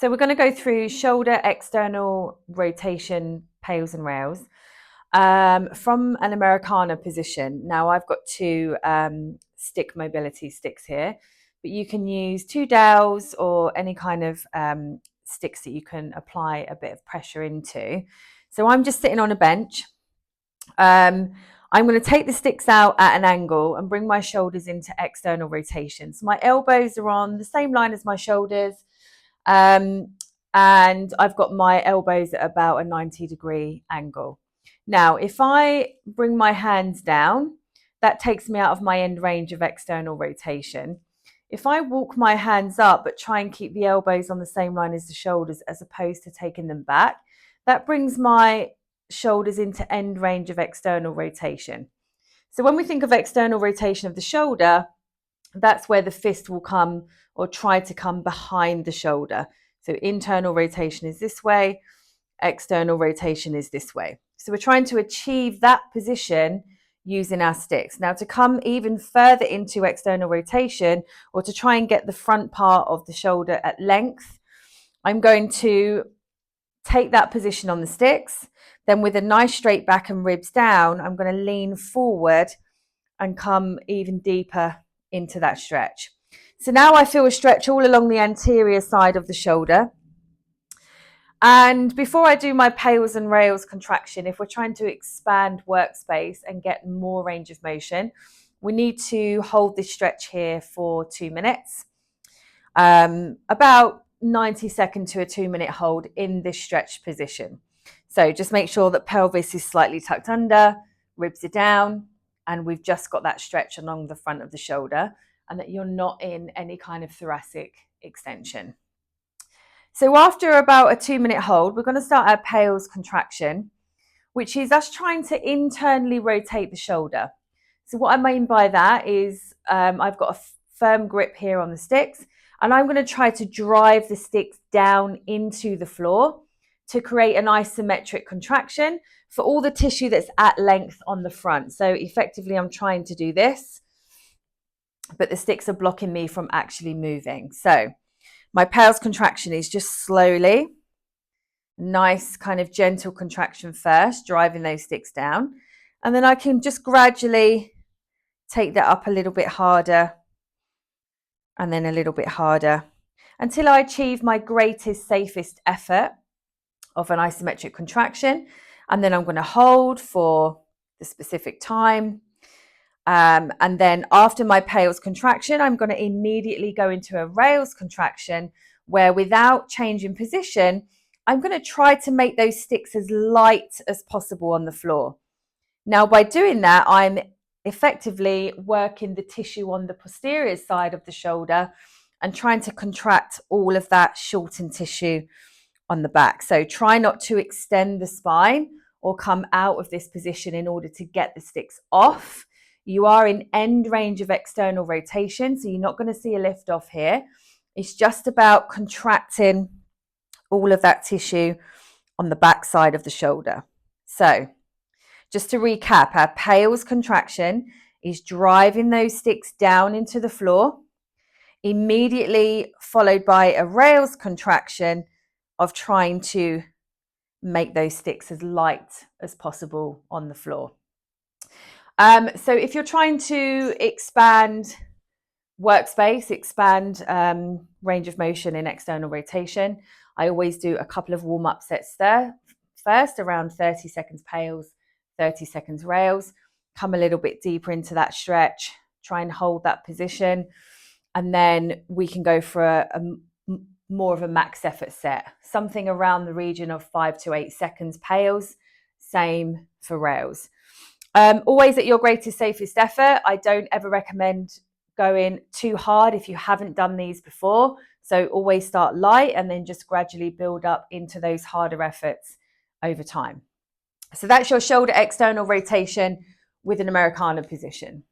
So we're going to go through shoulder external rotation, pails and rails from an Americana position. Now I've got two stick mobility sticks here, but you can use two dowels or any kind of sticks that you can apply a bit of pressure into. So I'm just sitting on a bench. I'm going to take the sticks out at an angle and bring my shoulders into external rotation. So my elbows are on the same line as my shoulders. And I've got my elbows at about a 90-degree angle. Now, if I bring my hands down, that takes me out of my end range of external rotation. If I walk my hands up but try and keep the elbows on the same line as the shoulders as opposed to taking them back, that brings my shoulders into end range of external rotation. So when we think of external rotation of the shoulder, that's where the fist will come or try to come behind the shoulder. So internal rotation is this way, external rotation is this way. So we're trying to achieve that position using our sticks. Now to come even further into external rotation or to try and get the front part of the shoulder at length, I'm going to take that position on the sticks. Then with a nice straight back and ribs down, I'm going to lean forward and come even deeper into that stretch. So now I feel a stretch all along the anterior side of the shoulder. And before I do my pails and rails contraction, if we're trying to expand workspace and get more range of motion, we need to hold this stretch here for 2 minutes. About 90-second to a 2-minute hold in this stretch position. So just make sure that pelvis is slightly tucked under, ribs are down, and we've just got that stretch along the front of the shoulder and that you're not in any kind of thoracic extension. So after about a 2-minute hold, we're going to start our pails contraction, which is us trying to internally rotate the shoulder. So what I mean by that is I've got a firm grip here on the sticks, and I'm going to try to drive the sticks down into the floor to create an isometric contraction for all the tissue that's at length on the front. So effectively, I'm trying to do this, but the sticks are blocking me from actually moving. So my pails contraction is just slowly, nice kind of gentle contraction first, driving those sticks down. And then I can just gradually take that up a little bit harder and then a little bit harder until I achieve my greatest, safest effort of an isometric contraction. And then I'm going to hold for the specific time. And then after my pails contraction, I'm going to immediately go into a rails contraction where without changing position, I'm going to try to make those sticks as light as possible on the floor. Now, by doing that, I'm effectively working the tissue on the posterior side of the shoulder and trying to contract all of that shortened tissue on the back. So try not to extend the spine or come out of this position in order to get the sticks off. You are in end range of external rotation, so you're not going to see a lift off here. It's just about contracting all of that tissue on the back side of the shoulder. So just to recap, our pails contraction is driving those sticks down into the floor, immediately followed by a rails contraction of trying to make those sticks as light as possible on the floor. So if you're trying to expand workspace, expand range of motion in external rotation, I always do a couple of warm-up sets there. First, around 30 seconds pails, 30 seconds rails, come a little bit deeper into that stretch, try and hold that position, and then we can go for a more of a max effort set, something around the region of 5 to 8 seconds pails, same for rails. Always at your greatest, safest effort. I don't ever recommend going too hard if you haven't done these before. So always start light and then just gradually build up into those harder efforts over time. So that's your shoulder external rotation with an Americana position.